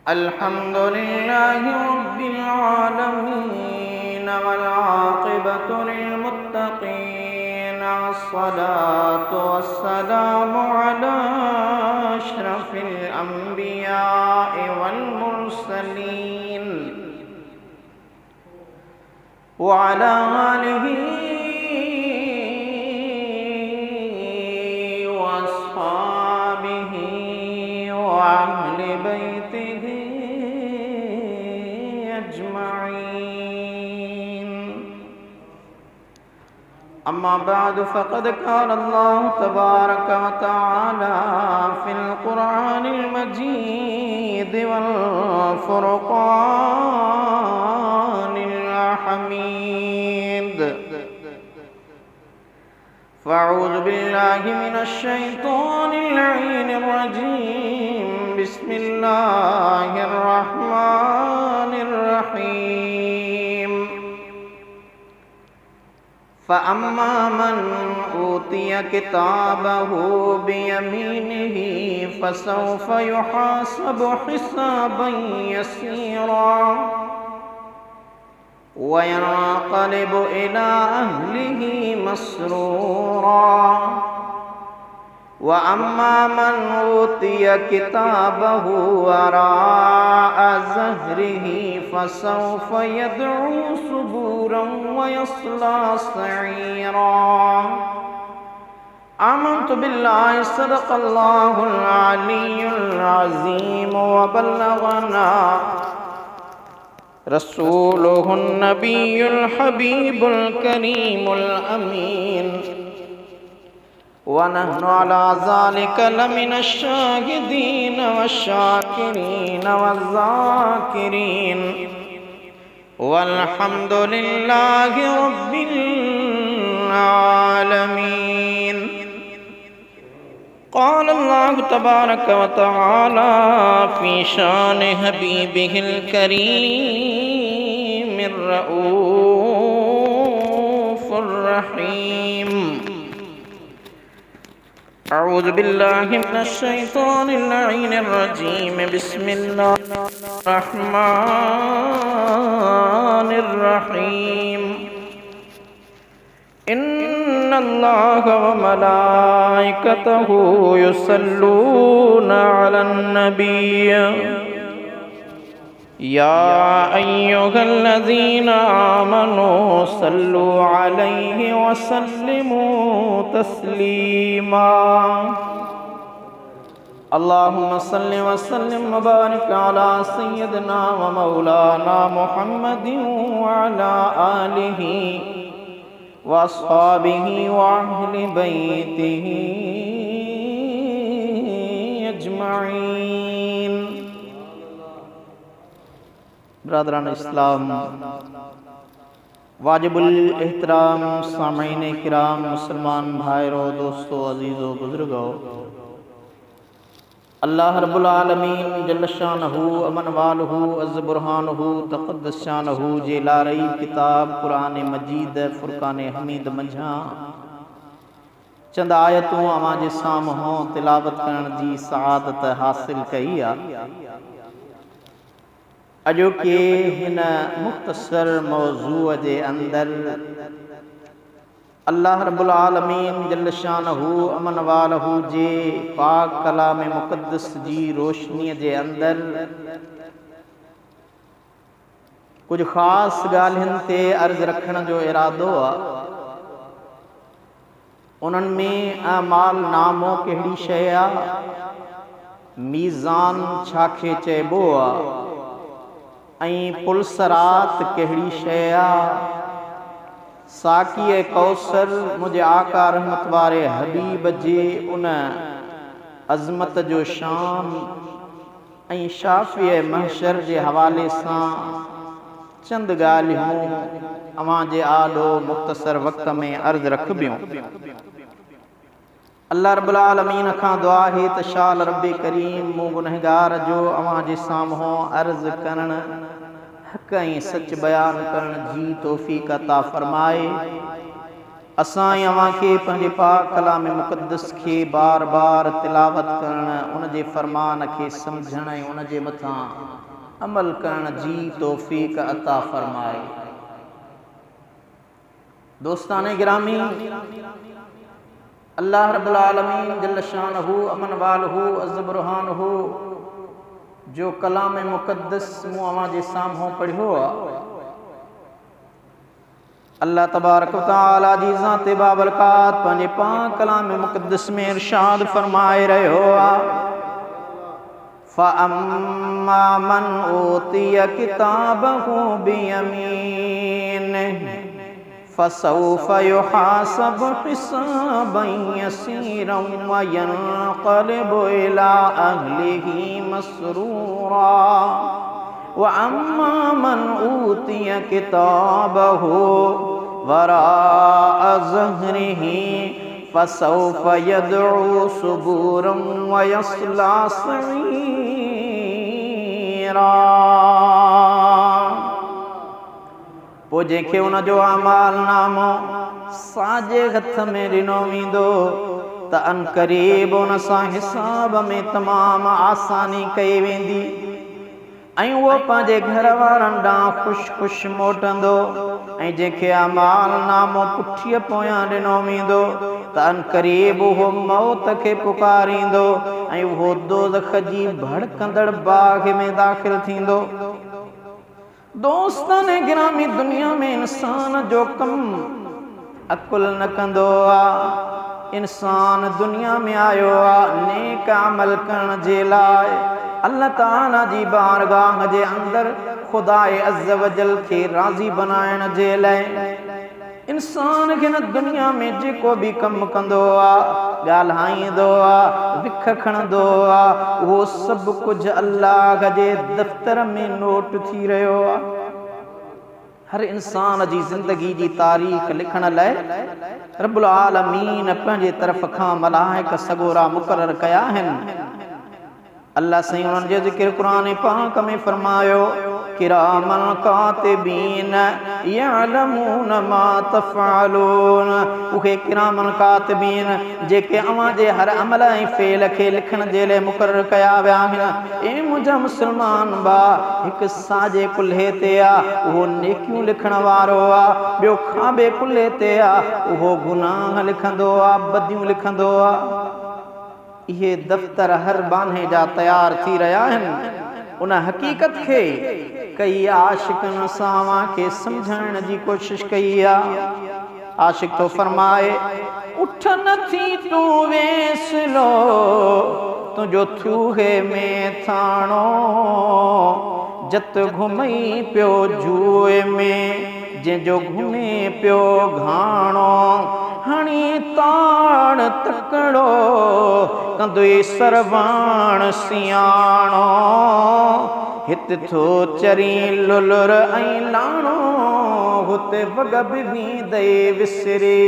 अल्हम्दुलिल्लाह रब्बिल आलमीन वल आक़िबतु लिल मुत्तक़ीन वस्सलातु वस्सलामु अला अशरफिल अंबिया'i वल मुरसलीन व अला आलिहि व अस्हाबिहि व अहलि बैतिहि अजमईन। अम्मा बाद फ़क़द क़ाल अल्लाहु तबारक व तआला फ़िल क़ुरआनिल मजीद वल फ़ुरक़ानिल हमीद। फ़अऊज़ु बिल्लाहि मिनश शैतानिर लईनिर रजीम। बिस्मिल्लाहिर रहमानिर रहीम। फ़अम्मा मन ऊतिय किताबहु बियमीनिही फ़सौफ़ युहासबु हिसाबन यसीरा वयंक़लिबु इला अहलिही मस्रूरा। व अम्मा मन ऊतिय किताबहु वराअ ज़हरिही फ़सौफ़ यदअू सुबूरन व यस्ला सईरा। आमन्तु बिल्लाहि सदक़ल्लाहुल अलियुल अज़ीम व बल्लगना रसूलुहुन नबियुल हबीबुल करीमुल अमीन व नहनु अला ज़ालिका लमिनश शाहिदीन वश्शाकिरीन वज़्ज़ाकिरीन वल्हम्दुलिल्लाहि रब्बिल आलमीन। क़ाल अल्लाहु तबारक व तआला फ़ी शान हबीबिहिल करीमिर रऊफ़ुर रहीम। अऊज़ु बिल्लाहि मिनश शैतानिर लईनिर रजीम। बिस्मिल्लाहिर रहमानिर रहीम। इन्नल्लाह व मलाइकतहु युसल्लूना अलन नबिय्य या अय्युहल्लज़ीना आमनू सल्लु अलैहि व सल्लिमू तस्लीमा। अल्लाहुम्मा सल्लि व सल्लिम व बारिक अला सय्यिदिना व मौलाना मुहम्मदिन व अला आलिहि व अस्हाबिहि व अहलि बैतिहि अजमईन। ब्रदरान इस्लाम, वाजिबुल एहतराम सामीन किराम, मुसलमान भाइयों, दोस्तों, अजीज़ों, बुजुर्गों, अल्लाह रब्बुल आलमीन जल्ल शानहू अमन वालहू अज़्ज़ बुरहानहू तक़द्दस शानहू जे लारई किताब कुरान मजीद फ़ुरक़ान हमीद मंझां चंद आयतूं अवां जे साम्हूं तिलावत करण जी सआदत हासिल कई आ। अॼोके हिन मुख़्तसर मौज़ूअ जे अंदर अल्लाह रब्बुल आलमीन जल्ल शानहू अमन वालहू जे पाक कलाम मुक़द्दस जी रोशनीअ जे अंदर कुछ ख़ास ॻाल्हियुनि ते अर्ज़ रखण जो इरादो आहे। उन्हनि में अमाल नामो कहिड़ी शइ आहे, मीज़ान छाखे चइबो आहे, ऐं पुलसरात कहिड़ी शइ आहे, साक़ी कौसर मुझे आका रहमत वारे हबीब जे उन अज़मत जो शान ऐं शाफ़ी महशर जे हवाले सां चंद ॻाल्हियूं अवां जे आॾो मुख़्तसर वक़्त में अर्ज़ रखबियूं। अल्लाह रब्बुल आलमीन खां दुआ है त शाल रब्बे करीम मूं गुनहगार जो अवां जे साम्हूं अर्ज़ करण हक़ ऐं सच बयान करण जी तौफ़ीक़ अता फ़रमाए असां अवां खे पंहिंजे पाक कलाम मुक़द्दस खे बार बार तिलावत करण, उन जे फरमान खे सम्झण ऐं उन जे मथां अमल करण जी तौफ़ीक़ अता फरमाए। दोस्ताने गिरामी, अल्लाह रब्बुल आलमीन जल्ल शानहू अमन वालहू अज़्ज़ बुरहानहू जो कलाम मुक़द्दस मूं अवां जे साम्हूं पढ़ियो आहे, अल्लाह तबारक व तआला जी ज़ात बाबरकात पंहिंजे पाक कलाम मुक़द्दस में इरशाद फरमाए रहियो आहे, फ़अम्मा मन ऊतिय किताबहू बियमीनिही फ़सौफ़ युहासबु हिसाबन यसीरन व यनक़लिबु इला अहलिही मसरूरा व अम्मा मन ऊतिय किताबहू वराअ ज़हरिही फ़सौफ़ यदअू सुबूरन व यस्ला सईरा। पोइ जंहिंखे उन जो अमाल नामो साॼे हथ में ॾिनो वेंदो त अनक़रीब उन सां हिसाब में तमामु आसानी कई वेंदी ऐं उहो पंहिंजे घर वारनि ॾांहुं ख़ुशि ख़ुशि मोटंदो। ऐं जंहिंखे अमाल नामो पुठीअ पोयां ॾिनो वेंदो त अनक़रीब उहो मौत खे पुकारींदो ऐं उहो दोज़ख जी भड़कंदड़ बाग़ में दाख़िल थींदो। दोस्ताने गिरामी, दुनिया में इंसान जो कम अकुल न कंदो आहे। इंसान दुनिया में आयो आहे नेक अमल करण जे लाइ, अल्लाह ताला जी बारगाह जे अंदरि खुदाए अज़्ज़ व जल खे राज़ी बनाइण जे लाइ। इंसान खे न दुनिया में जेको बि कमु कंदो आहे, ॻाल्हाईंदो आहे, विख खणंदो आहे, उहो सभु कुझु अल्लाह जे दफ़्तर में नोट थी रहियो आहे। हर इंसान जी ज़िंदगी जी तारीख़ लिखण लाइ रब्बुल आलमीन पंहिंजे तरफ़ खां मलाइक सॻोरा मुक़रर कया आहिनि। अल्लाह साईं उन्हनि जो ज़िक्र क़ुरान पाक में फरमायो, किरामन कातिबीन यअलमून मा तफ़अलून। उहे किरामन कातिबीन जेके अवां जे हर अमल ऐं फ़ेल खे लिखण जे लाइ मुक़रर कया विया आहिनि। ए मुंहिंजा मुस्लमान भाउ, हिकु साॼे कुल्हे ते आहे, उहो नेकियूं लिखण वारो आहे, ॿियो खाॿे कुल्हे ते आहे, उहो गुनाह लिखंदो आहे, बदियूं लिखंदो आहे। इहे दफ़्तर हर बाने जा तयार थी रहिया आहिनि। उन हक़ीक़त खे कई आशिक़नि असां खे सम्झाइण जी कोशिश कई आहे। आशिक़ तो फरमाए, उठ नथी तूं वेसलो तुंहिंजो थूहे में थाणो, जत घुमई पियो जुए में जंहिंजो घुमे पियो घाणो। हणी ताण तकड़ो कंदुई सरवाण सियाणो, हित थो चरी लुलुर ऐं लाणो, हुते वग बि वींदई विसरे।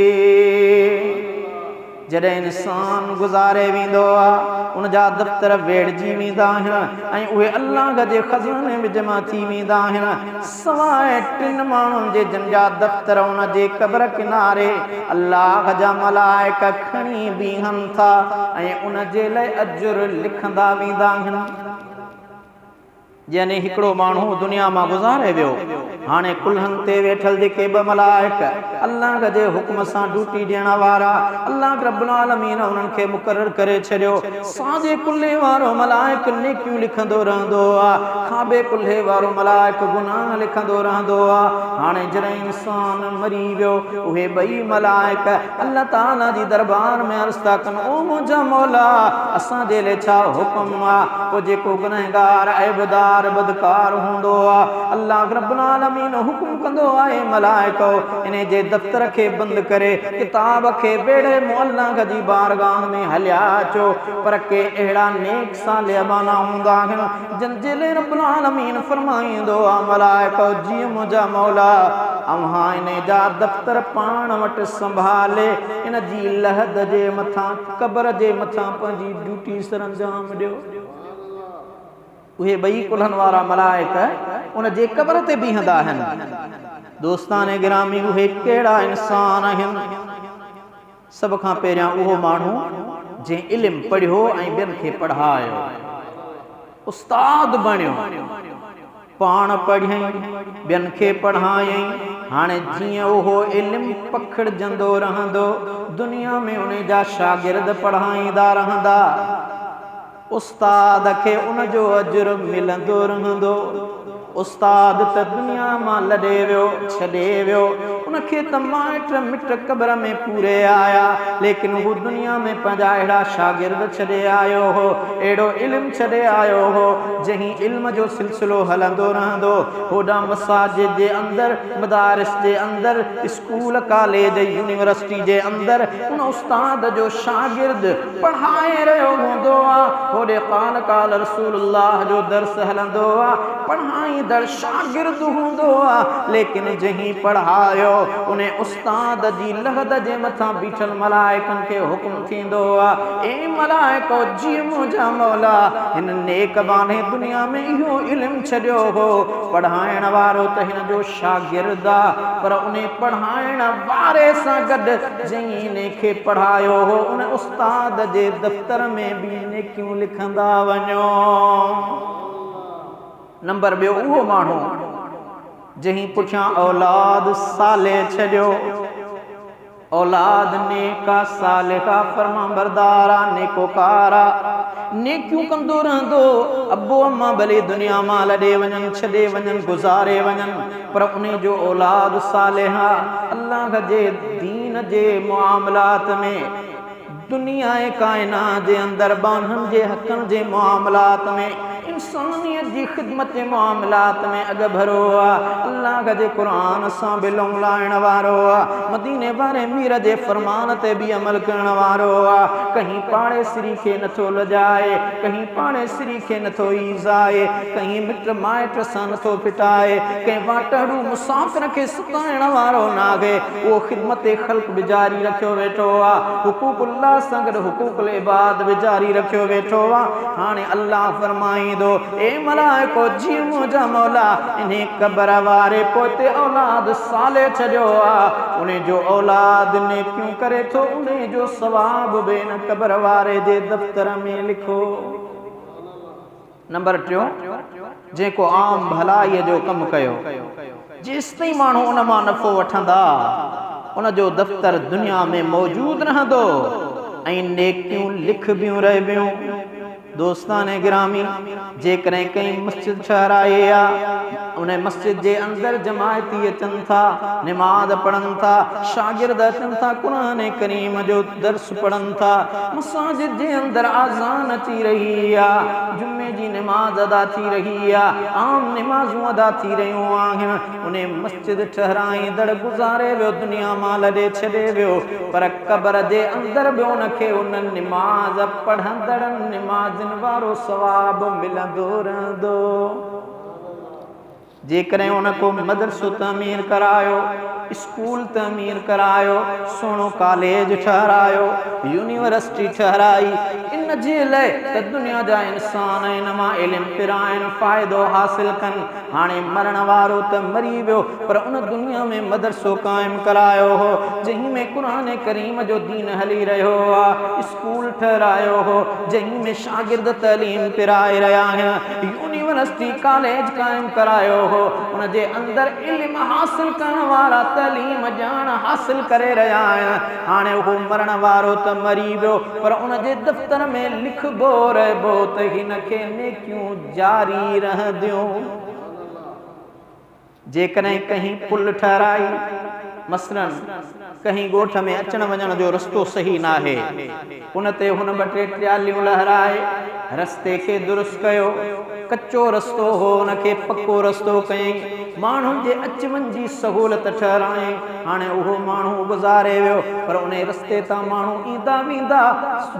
जॾहिं इंसान गुज़ारे वेंदो आहे, उन जा दफ़्तर वेड़जी वेंदा आहिनि ऐं उहे अल्लाह जे ख़ज़ाने में जमा थी वेंदा आहिनि, सवाइ टिनि माण्हुनि जे जिन जा दफ़्तर उन जे क़ब्र किनारे अल्लाह जा मलाइक खणी बीहनि था ऐं उन जे लाइ अजुर लिखंदा वेंदा आहिनि। यानी हिकिड़ो माण्हू दुनिया मां गुज़ारे वियो, हाणे कुल्हनि ते वेठल जेके ॿ मलाइक अल्लाह जे हुक्म सां ड्यूटी ॾियण वारा, अल्लाह रब्बुल आलमीन उन्हनि खे मुक़रर करे छॾियो। साॼे कुल्हे वारो मलाइक नेकियूं लिखंदो रहंदो आहे, खाॿे कुल्हे वारो मलाइक गुनाह लिखंदो रहंदो आहे। हाणे जॾहिं इंसान मरी वियो, उहे ॿई मलाइक अल्लाह ताला जी दरबार में अर्ज़ था कनि, ओ मुंहिंजा मौला, असांजे लाइ छा हुकुम आहे? पोइ जेको गुनहगार ऐबदार बदकार हूंदो आहे, अल्लाह रब्बुल आलमीन हुकुम कंदो आहे, मलाइको इन जे दफ़्तर खे बंदि करे किताब खे बेड़े मुअल्लाह जी बारगाह में हलिया अचो। पर के अहिड़ा नेक सालियाबाना हूंदा आहिनि जिन जे लाइ रब्बुल आलमीन फरमाईंदो आहे, मलाइको जीअं मुंहिंजा मौला अव्हां इन जा दफ़्तर पाण वटि संभाले इन जी लहद जे मथां, क़ब्र जे मथां पंहिंजी ड्यूटी सरअंजाम ॾियो। उहे ॿई कुल्हनि वारा मलाइक उन जे क़ब्र ते बीहंदा आहिनि। दोस्ताने गिरामी, उहे कहिड़ा इंसान आहिनि सब खां पहिरियां उहो माण्हू जंहिं इल्मु पढ़ियो ऐं ॿियनि खे पढ़ायो, उस्ताद बणियो, पाण पढ़ियईं ॿियनि खे पढ़ायईं। हाणे जीअं उहो इल्मु पखिड़जंदो रहंदो, दुनिया में उन जा शागिर्द पढ़ाईंदा रहंदा, उस्ताद खे उन जो अजुर मिलंदो रहंदो। उस्ताद त दुनिया मां लॾे वियो, छॾे वियो, उनखे त माइट मिट क़ब्र में पूरे आया, लेकिन हू दुनिया में पंहिंजा अहिड़ा शागिर्द छॾे आयो हो, अहिड़ो इल्मु छॾे आयो हो जंहिं इल्म जो सिलसिलो हलंदो रहंदो। होॾां मसाजिद जे अंदरि, मदारिस जे अंदरि, स्कूल कॉलेज यूनिवर्सिटी जे अंदरि उन उस्ताद जो शागिर्द पढ़ाए रहियो हूंदो आहे। होॾे क़ाल क़ाल रसूलुल्लाह जो दर्स हलंदो आहे, पढ़ाईंदड़ शागिर्द हूंदो आहे, लेकिन जंहिं पढ़ायो उन उस्ताद जी लहद जे मथां बीठल मलाइकनि खे हुकुम थींदो आहे, ए मलाइको जीअं मुंहिंजा मौला हिन नेक बाने दुनिया में इहो इल्मु छॾियो हो, पढ़ाइण वारो त हिन जो शागिर्द आहे, पर उन पढ़ाइण वारे सां गॾु जंहिं इन खे पढ़ायो हो उन उस्ताद जे दफ़्तर में बि नेकियूं लिखंदा वञो। नंबर ॿियो उहो माण्हू जंहिं पुठियां औलाद साले छॾियो, औलाद नेका सालिहा फरमाबरदारा नेकोकारा नेकियूं कंदो रहंदो, अबो अम्मा भले दुनिया मां लॾे वञनि, छॾे वञनि, गुज़ारे वञनि, पर उन जो औलाद सालिहा अल्लाह जे दीन जे मुआमलात में, दुनिया काइनात जे अंदरि बाननि जे हक़नि जे मुआमलात में, इंसानियत जी ख़िदमत जे मामलात में अॻ भरो आहे। अल्लाह जे क़ुरान सां बि लौलाइण वारो आहे, मदीने वारे मीर जे फरमान ते बि अमल करण वारो आहे। कहीं पाड़ेसरी खे नथो लॼाए, कहीं पाड़ेसरी खे नथो ईज़ाए, कहीं मिट माइट सां नथो फिटाए, कंहिं वाटड़ू मुसाफ़िर खे सताइण वारो न आहे। उहो ख़िदमत ख़ल्क़ बि जारी रखियो वेठो आहे, हुकूकुल्लाह सां गॾु हुकूकुल इबाद बि जारी रखियो वेठो आहे। हाणे अल्लाह फरमाईंदो, ए मलाइको जीअं मुंहिंजा मौला इन क़ब्र वारे पोते औलाद साले छॾियो आहे, उन जो औलाद नेकियूं करे थो, उन जो सवाब बि इन क़ब्र वारे जे दफ़्तर में लिखो। नंबर टियों, जेको आम भलाईअ जो कमु कयो, जेसि ताईं माण्हू उन मां नफ़ो वठंदा उन जो दफ़्तर दुनिया में मौजूदु रहंदो ऐं नेकियूं लिखबियूं रहबियूं। दोस्ताने गिरामी, जेकॾहिं कंहिं मस्जिद ठहिराए आहे, उन मस्जिद जे अंदरि जमायती अचनि था, निमाज़ पढ़नि था, शागिर्द अचनि था, क़ुरान करीम जो दर्स पढ़नि था, मसाजिद जे अंदरि आज़ान अची रही आहे, जुमे जी निमाज़ अदा थी रही आहे, आम निमाज़ूं अदा थी रहियूं आहिनि। उन मस्जिद ठहिराईंदड़ गुज़ारे वियो, दुनिया मां लॾे छॾे वियो, पर क़ब्र जे अंदरि बि उनखे उन निमाज़ पढ़ंदड़ निमाज़ वारो सवाब मिलंदो रहंदो। जेकॾहिं उन को मदरसो तमीर करायो, स्कूल तमीर करायो, सुहिणो कॉलेज ठहिरायो, यूनिवर्सिटी ठहिराई, इन जे लाइ त दुनिया जा इंसान इन मां इल्मु पिराइनि, फ़ाइदो हासिल कनि। हाणे मरण वारो त मरी वियो, पर उन दुनिया में मदरसो क़ाइमु करायो हो जंहिं में क़ुरान करीम जो दीन हली रहियो आहे, स्कूल ठहिरायो हो जंहिं में शागिर्द तलीम पिराए रहिया आहिनि, यूनिवर्सिटी कॉलेज क़ाइमु करायो हो, उन जे अंदरि इल्मु हासिल करण वारा तलीम ॼाण हासिल करे रहिया आहिनि। हाणे उहो मरण वारो त मरी वियो, पर उन जे दफ़्तर में लिखबो रहिबो त हिन खे नेकियूं जारी रहंदियूं। जेकॾहिं कहीं पुल ठहिराई, मसलन कहीं ॻोठ में अचण वञण जो रस्तो सही न आहे, उन ते हुन ॿ टे ट्रालियूं लहराए रस्ते खे दुरुस्त कयो, कचो रस्तो हो उनखे पको रस्तो कयईं, माण्हुनि जे अच वञ जी सहूलियत ठहिराई। हाणे उहो माण्हू गुज़ारे वियो, पर उन रस्ते तां माण्हू ईंदा वेंदा,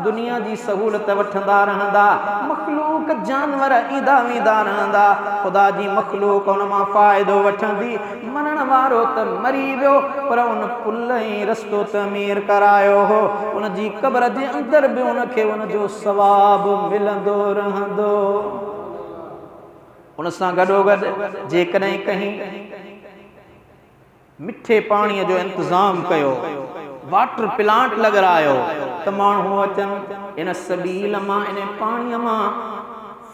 दुनिया जी सहूलियत वठंदा रहंदा, मख़लूक जानवर ईंदा वेंदा रहंदा, ख़ुदा जी मख़लूक उन मां फ़ाइदो वठंदी। मरण वारो त मरी वियो, पर उन पुल ऐं रस्तो तमीर करायो हो, उन जी क़ब्र जे अंदरि बि उनखे उन जो सवाब मिलंदो रहंदो। उन सां गॾोगॾु जेकॾहिं कहीं मिठे पाणीअ जो इंतज़ाम कयो, वाटर प्लांट लॻरायो त माण्हू अचनि इन सबील मां इन पाणीअ मां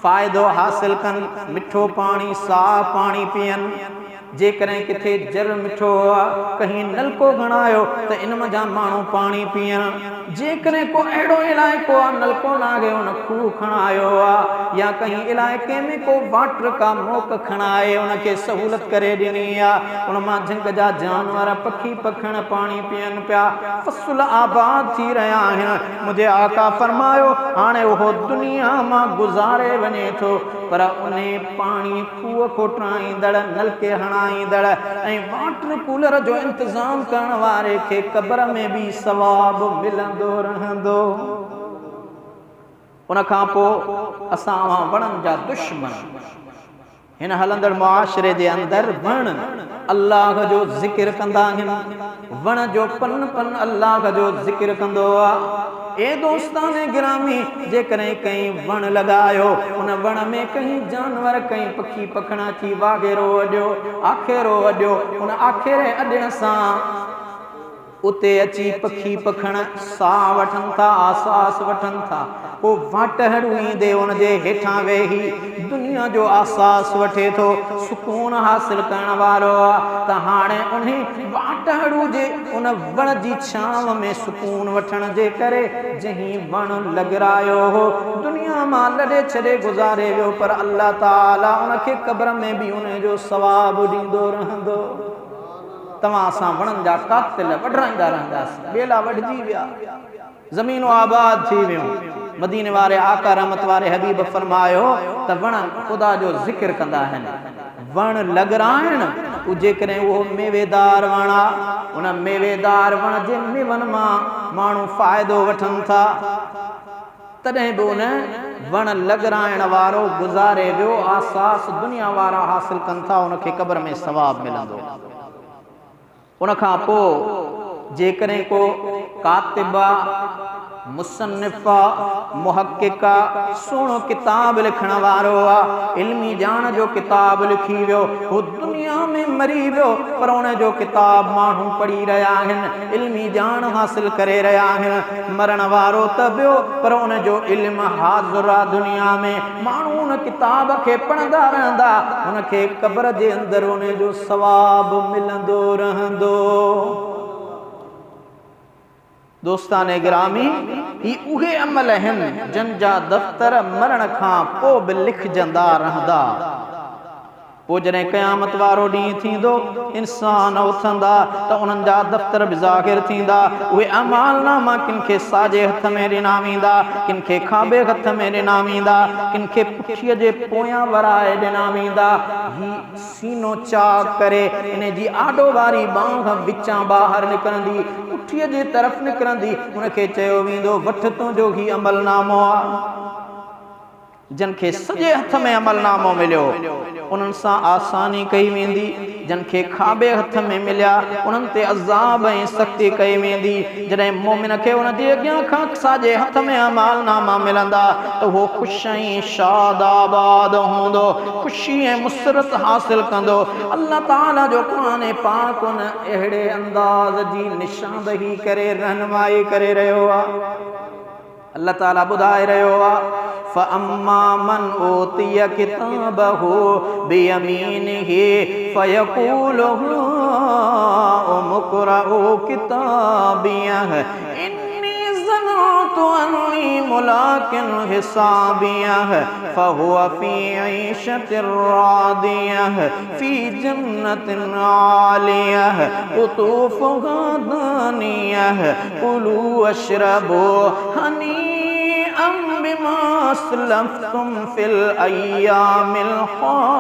फ़ाइदो हासिल कनि, मिठो पाणी साफ़ पाणी पीअनि। जेकॾहिं किथे जर मिठो आहे कहीं नलको घणायो त इन मां जाम माण्हू पाणी पीअनि। जेकॾहिं को अहिड़ो इलाइक़ो आहे नलको नागे उन खूह खणायो आहे या कहीं इलाइक़े में को वाटर का मोक खणाए उनखे सहूलत करे ॾिनी आहे, उन मां झंग जा जानवर पखी पखण पाणी पीअनि पिया, फ़सुल आबाद थी रहिया आहिनि। मुंहिंजे आका फरमायो हाणे उहो दुनिया मां गुज़ारे वञे थो पर उन पाणी खूह खोटाईंदड़ नलके हणाईंदड़ ऐं वाटर कूलर जो इंतज़ाम करण वारे खे क़ब्र में बि सवाब मिलंदो रहंदो। उन खां पोइ असां वणनि जा दुश्मन हिन हलंदड़ मुआशरे जे अंदरि वण अल्लाह जो ज़िक्र कंदा आहिनि, वण जो पन पन अल्लाह जो ज़िक्र कंदो आहे। ए दोस्ताने गिरामी जेकॾहिं कहीं वण लॻायो उन वण में कहीं जानवर कहीं पखी पखणा थी वाघेरो अॾियो आखेरो अॾियो, उन आखेरे अॾण सां उते अची पखी पखण साह वठनि था, आसास वठनि था। पोइ वाटहड़ू ईंदे उनजे हेठां वेही दुनिया जो आसास वठे थो, सुकून हासिल करण वारो आहे त हाणे उन वाटहड़ू जे उन वण जी छांव में सुकून वठण जे करे जहीं वण लॻरायो हो दुनिया मां लॾे छॾे गुज़ारे वियो पर अल्लाह ताला उनखे क़ब्र में बि उन जो सवाब ॾींदो रहंदो। तव्हां असां वणनि जा कातिल वढराईंदा रहंदासीं, ॿेला वढजी विया, ज़मीनूं आबाद थी वियूं। मदीने वारे आका रहमत वारे हबीब फरमायो त वण ख़ुदा जो ज़िक्र कंदा आहिनि। वण लॻराइण जेकॾहिं उहो मेवेदार वण आहे उन मेवेदार वण जे मेवनि मां माण्हू फ़ाइदो वठनि था तॾहिं बि उन वण लॻराइण वारो गुज़ारे वियो, आसास दुनिया वारा हासिल कनि था, उनखे क़ब्र में सवाब मिलंदो। उन खां पोइ जेकॾहिं को कातिबा मुसन्निफ़ा मुहक़िक़ा सुहिणो किताब लिखण वारो आहे, इल्मी ॼाण जो किताब लिखी वियो, हू दुनिया में मरी वियो पर उन जो किताब माण्हू पढ़ी रहिया आहिनि, इल्मी ॼाण हासिल करे रहिया आहिनि। मरण वारो त वियो पर उन जो इल्म हाज़िर आहे दुनिया में, माण्हू उन किताब खे पढ़ंदा रहंदा, उनखे क़ब्र जे अंदरि उन जो सवाब मिलंदो रहंदो। दोस्ताने गिरामी ही उहे अमल आहिनि जन जा दफ़्तर मरण खां पोइ बि लिखजंदा रहंदा। पोइ जॾहिं क़यामत वारो ॾींहुं थींदो इंसान उथंदा त उन्हनि जा दफ़्तर बि ज़ाहिर थींदा। उहे अमालनामा किन खे साॼे हथ में ॾिना वेंदा, किन खे खाॿे हथ में ॾिना वेंदा, किन खे पुठीअ जे पोयां वराए ॾिना वेंदा। ही सीनो चाक करे इन जी आॾो वारी बांह विचां ॿाहिरि निकिरंदी, पुठीअ जे तरफ़ निकिरंदी, उनखे चयो वेंदो वठ तुंहिंजो ही अमलनामो आहे। जिन खे सॼे हथ में अमलनामो मिलियो उन्हनि सां आसानी कई वेंदी, जिन खे खाॿे हथ में मिलिया उन्हनि ते अज़ाब ऐं सख़्ती कई वेंदी। जॾहिं मोमिन खे उन जे अॻियां खां साॼे हथ में अमलनामा मिलंदा त उहो ख़ुशि ऐं शाद आबाद हूंदो, ख़ुशी ऐं मुसरत हासिल कंदो। अल्लाह ताला जो क़ुरान पाक उन अहिड़े अंदाज़ जी निशानदही करे रहनुमाई करे रहियो आहे। अल्लाह ताला ॿुधाए रहियो आहे फ़अम्मा मन ऊतिय किताबहु बियमीनिही फ़यक़ूलु मुक़रउ किताबियह इन्नी ज़नन्तु अन्नी मुलाकिन हिसाबियह फ़हुव फ़ी ईशतिर रादियह फ़ी जन्नतिन आलियह क़ुतूफ़ुहा दानियह कुलू वश्रबू हनी बिमा अस्लफ़्तुम फ़िल अय्यामिल ख़ालिया।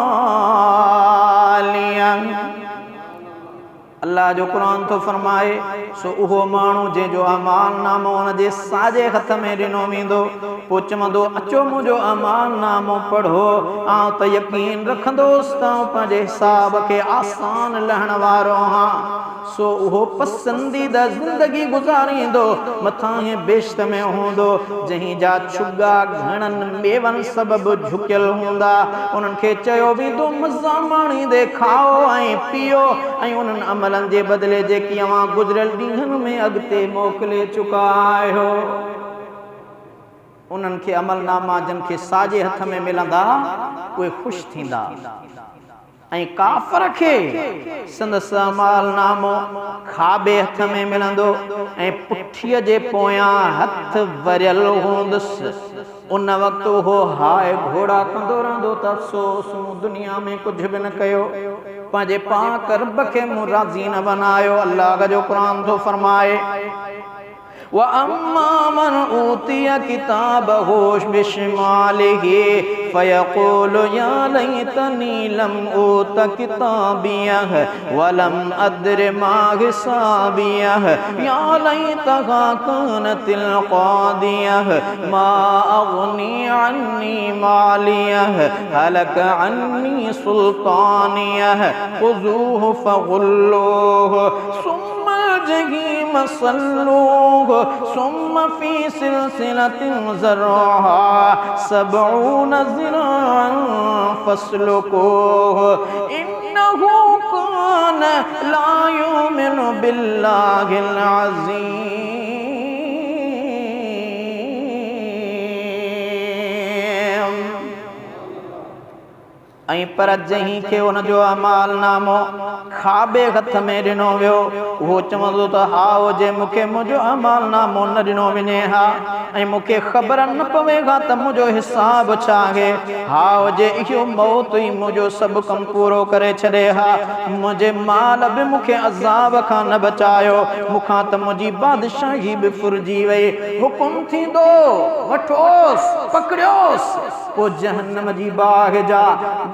अल्लाह जो क़ुरान तो फरमाए सो उहो माण्हू जंहिंजो अमालनामो उन जे साॼे हथ में ॾिनो वेंदो, पोइ चवंदो अचो मुंहिंजो अमालनामो पढ़ो, आउं त यकीन रखंदोसि त पंहिंजे हिसाब खे आसान लहण वारो आहियां। सो उहो पसंदीदा ज़िंदगी गुज़ारींदो मथां बेश्त में हूंदो जहीं जा छुगा घणनि ॿेवनि सबबु झुकियल हूंदा उन्हनि खे चयो वेंदो मज़ा माणींदे खाओ ऐं पियो ऐं उन्हनि अमलनि जे बदिले जेकी अवां गुज़िरियल ॾींहंनि में अॻिते मोकिले चुका आहियो उन्हनि खे अमलनामा जिन खे साॼे हथ में मिलंदा उहे ख़ुशि थींदा ऐं काफ़र खे संदसि अमलनामो खाॿे हथ में मिलंदो ऐं पुठीअ जे पोयां हथ वरियल हूंदुसि उन वक़्तु उहो हाय घोड़ा कंदो रहंदो त अफ़सोस दुनिया में कुझु बि न कयो पंहिंजे पाक रब खे मूं राज़ी न बनायो अल्लाह जो क़ुरान थो फरमाए वअम्मा मन ऊतिया किताबहु बिशिमालिही फयक़ूलु या लैतनी लम ऊत किताबियह वलम अद्रि मा हिसाबियह या लैतहा कानतिल क़ादियह मा अग़नी अन्नी मालियह हलक अन्नी सुल्तानियह ख़ुज़ूहु फ़ग़ुल्लूहु सुम्मा जहीम सल्लूहु सुम्मा फी सिलसिलतिन ज़रअहा सबऊन ज़िराअन फस्लुकूहु इन्नहु कान ला युमिनु बिल्लाहिल अज़ीम ऐं पर जहीं खे उन जो अमालनामो खाॿे हथ में ॾिनो वियो उहो चवंदो त हाओ जे मूंखे मुंहिंजो अमालनामो न ॾिनो वञे हा ऐं मूंखे ख़बर न पवे हा त मुंहिंजो हिसाब छा आहे हाओ जे इहो मौत ई मुंहिंजो सभु कमु पूरो करे छॾे हा मुंहिंजे माल बि मूंखे अज़ाब खां न बचायो मूंखां त मुंहिंजी बादशाही बि फुरिजी वई हुकुम थींदो वठोसि पकड़ियोसि पोइ जहन्नम जी बाहि जा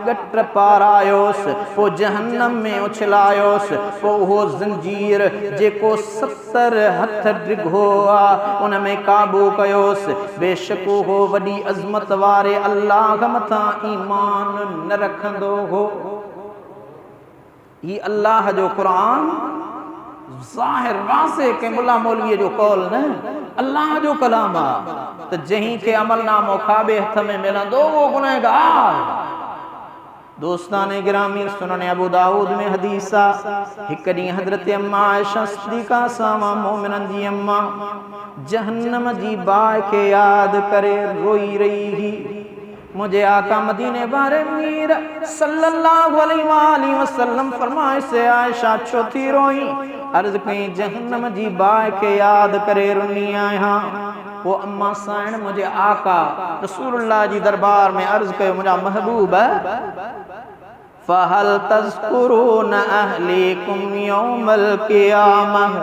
गट पारायोसि पोइ जहन्नम में उछलायोसि पोइ उहो ज़ंजीर जेको 70 हथ डिघो आहे उन में क़ाबू कयोसि बेशक उहो वॾी अज़मत वारे अल्लाह मथां ईमान न रखंदो हो ही अल्लाह जो क़ुरान ज़ाहिर वाज़े के मुल्ला मौलवीअ जो कौल न अल्लाह जो कलाम आहे त जहीं खे अमलनामो खाॿे हथ में मिलंदो उहो गुनहगार दोस्ताने गिरामी सुनन अबू दाऊद में हदीस आहे हिक ॾींहुं हज़रत अम्मा आयशा सिद्दीक़ा सामा मोमिनन जी अम्मा जहन्नम जी बाहि खे यादि करे रोई रही हुई मुझे आका मदीने वारे मीर सल्लल्लाहु अलैहि वसल्लम फरमाए से आयशा छो थी रोई अर्ज़ कई जहन्नम जी बाहि खे यादि करे रुनी आहियां वो अम्मा साइण मुझे आका रसूलुल्लाह जी दरबार में अर्ज़ कयो मुझा महबूब फहल तज़कुरून अहलीकुम यौमल क़ियामह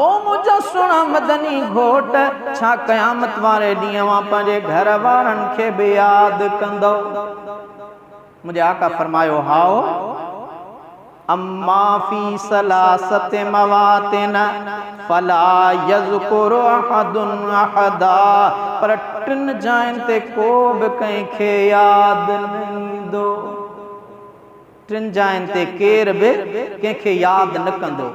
ओ मुझा सुना मदनी घोट छा क़यामत वारे ॾींहुं मां पंहिंजे घर वारनि खे बि यादि कंदो मुझे आका फरमायो हाओ अम्मा फी सलासत मवातिन फला यज़कुरु अहदुन अहदा पर टिन जायुनि ते को बि कंहिंखे यादि न ईंदो टिन जायुनि ते केर बि कंहिंखे यादि न कंदो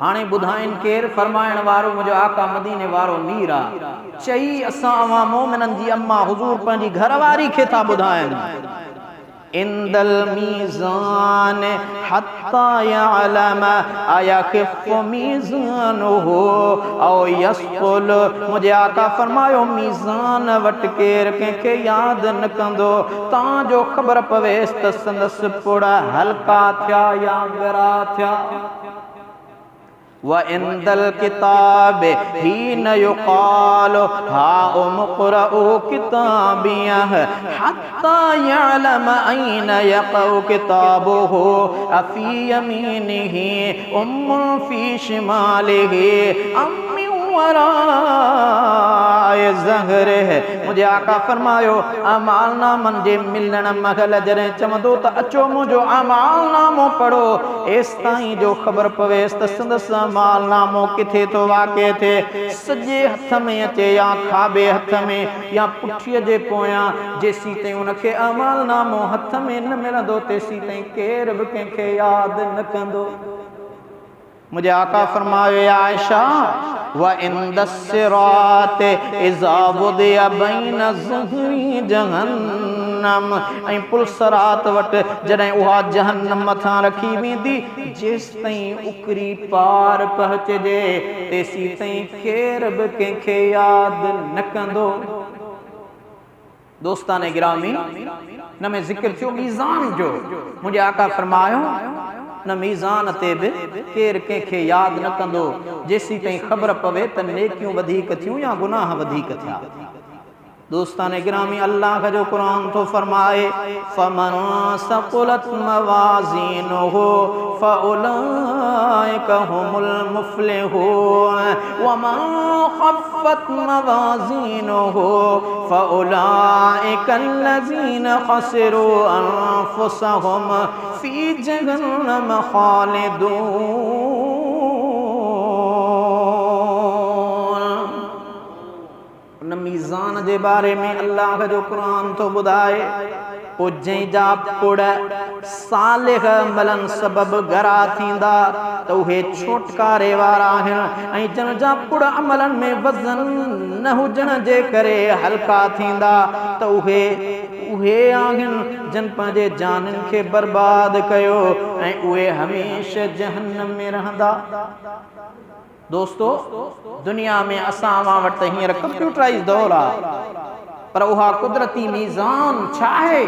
हाणे ॿुधाइनि केर फरमाइण वारो मुंहिंजो आका मदीने वारो मीर आहे चई असां अवां मोमिननि जी अम्मा हुज़ूर पंहिंजी घरवारी खे था ॿुधाइनि इंदल मीज़ान हत्ता यअलम अयखिफ़ु मीज़ानुहु औ यसक़ुल मुझे आका फरमायो मीज़ान वटि केर कंहिंखे यादि न कंदो तव्हांजो ख़बर पवेसि त संदसि पुड़ हल्का थिया या ॻरा थिया व इंदल किताब हीन युक़ाल हाउम क़ुरउ किताबियह हत्ता यअलम ऐन यक़उ किताबुहु अफ़ी यमीनिही उम्मुन फ़ी शिमालिही अम्मी वराए ज़हरिह मुझे आका फरमायो अमालनामनि जे मिलण महल जॾहिं चवंदो त अचो मुंहिंजो अमालनामो पढ़ो एसि ताईं जो ख़बर पवेसि त संदसि अमालनामो किथे थो वाक़े थिए सॼे हथ में अचे या खाॿे हथ में या पुठीअ जे पोयां जेसीं ताईं उनखे अमालनामो हथ में न मिलंदो तेसीं ताईं केर बि कंहिंखे यादि न कंदो मुझे आका फरमाए आयशा व इंदस्सिरात इज़ा वुदिया बैन ज़ुहरी जहन्नम ऐं पुलसरात वटि जॾहिं उहा जहन्नम मथां रखी वेंदी जेस ताईं उकरी पार पहुचजे तेसी ताईं केर बि कंहिंखे यादि न कंदो। दोस्ताने गिरामी न में ज़िक्र थियो मीज़ान जो। मुझे आका फरमायो न मीज़ान ते बि केर कंहिंखे यादि न कंदो जेसी ताईं ख़बर पवे त नेकियूं वधीक थियूं या गुनाह वधीक थिया। दोस्ताने गिरामी अल्लाह जो कुरान तो फरमाए फमन सक़ुलत मवाज़ीनुहु फ़उलाइका हुमुल मुफ़्लिहून वमन ख़फ़्फ़त मवाज़ीनुहु फ़उलाइका अल्लज़ीना ख़सिरू अनफ़ुसहुम फ़ी जहन्नम ख़ालिदून। मीज़ान जे बारे में अल्लाह जो कुरान तो बुधाए ओ जंहिंजा पुड़ सालिह अमलन सबब गरा थींदा त उहे छोटकारे वारा आहिनि ऐं जन जा पुड़ अमलन में वज़न न हुजण जे करे हल्का थींदा त उहे आहिनि जन पंहिंजे जाननि खे बर्बाद कयो ऐं उहे हमेशा जहन्नम में रहंदा। दोस्तों दुनिया में असां वटि हींअर कंप्यूटराइज़ दौर आहे पर उहा कुदरती मीज़ान छा आहे?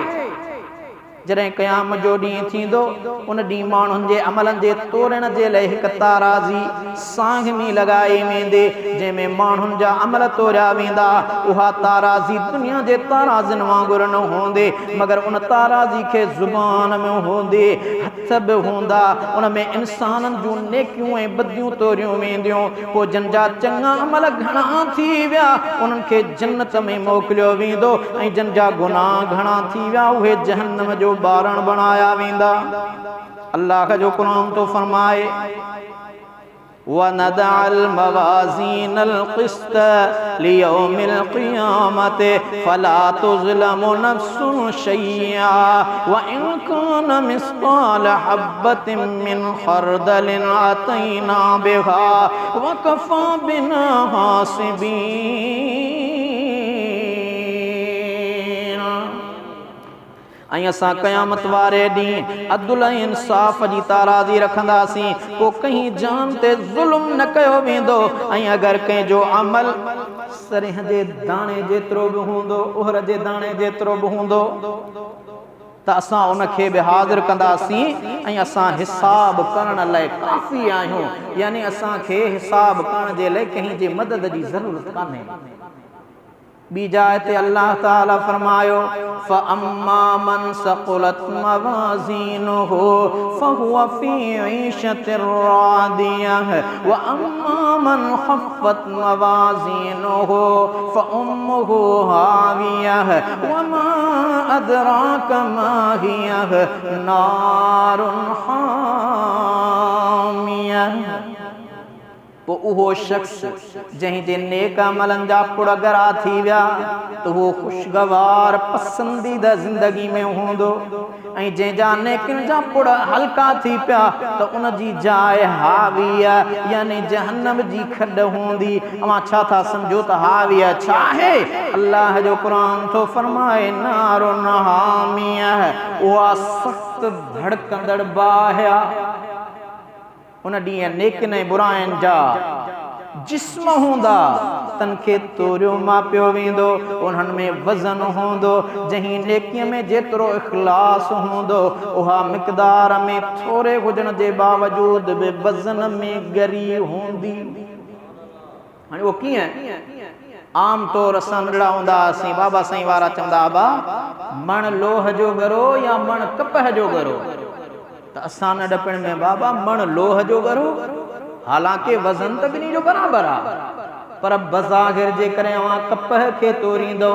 जॾहिं क़याम जो ॾींहुं थींदो उन ॾींहुं माण्हुनि जे अमलनि जे तोड़ण जे लाइ हिकु ताराज़ी सांगमी लॻाई वेंदे जंहिंमें माण्हुनि जा अमल तोड़िया वेंदा। उहा ताराज़ी दुनिया जे ताराज़नि वांगुरु न हूंदे मगर उन ताराज़ी खे ज़ुबान में हूंदे हथ बि हूंदा उन में इंसाननि जूं नेकियूं ऐं बदियूं तोड़ियूं वेंदियूं। पोइ जिन जा चङा अमल घणा थी विया उन्हनि खे जन्नत में मोकिलियो वेंदो ऐं जिन जा गुनाह घणा थी विया उहे जहन्नम जो बारण बनाया वेंदा। अल्लाह जो कुरान तो फरमाए वनदअल मवाज़ीनल क़िस्त लियौमिल क़ियामति फला तुज़लमु नफ्सुन शैआ व इन कान मिस्क़ाल हब्बतिन मिन ख़र्दलिन अतैना बिहा व कफ़ा बिना हासिबीन। ऐं असां क़यामत वारे ॾींहुं अदल ऐं इंसाफ़ जी ताराज़ी रखंदासीं। को कंहिं जान ते ज़ुल्म न कयो वेंदो ऐं अगरि कंहिंजो अमल सरिहं जे दाणे जेतिरो बि हूंदो ओहर जे दाणे जेतिरो बि हूंदो त असां उनखे बि हाज़िर कंदासीं ऐं असां हिसाब करण लाइ काफ़ी आहियूं। यानी असांखे हिसाब करण जे लाइ कंहिं जे मदद जी ज़रूरत कान्हे। बी जाए ते अल्लाह ताला फरमायो फ़अम्मा मन सक़ुलत मवाज़ीनुहु फ़हुव फ़ी ईशतिर रादियह व अम्मा मन ख़फ़्फ़त मवाज़ीनुहु फ़उम्मुहु हावियह व मा अदराक मा हियह नारुन हामियह। पोइ उहो शख़्स जंहिं जे नेक अमलनि जा पुड़ गरा थी विया त उहो ख़ुशगवार पसंदीदा ज़िंदगी में हूंदो ऐं जंहिंजा नेकिन जा पुड़ हल्का थी पिया त उन जी जाइ हाविया यानी जहन्नम जी खॾ हूंदी। अवां छा था सम्झो त हाविया छा आहे? अल्लाह जो क़ुरान थो फरमाए नारुन हामिया उहा सख़्त धड़कंदड़ बाहि आहे। उन ॾींहुं नेकिन ऐं बुराइनि जा जिस्म हूंदा तन खे तोड़ियो मापियो वेंदो। उन्हनि में वज़न हूंदो जंहिं नेकीअ में जेतिरो इख़लास हूंदो उहा मिक़दार में थोरे हुजण जे बावजूद बि वज़न में ॻरी हूंदी। हाणे उहो कीअं? आम तौर असां नंढड़ा हूंदा हुआसीं बाबा साईं वारा चवंदा हुआ मण लोह जो गरो या मण कपह जो गरो त असां नंढपण में बाबा मण लोह जो गरो हालांकि वज़न त ॿिन्ही जो बराबर आहे पर बज़ाहिर जे करे अवां कपह खे तोड़ींदो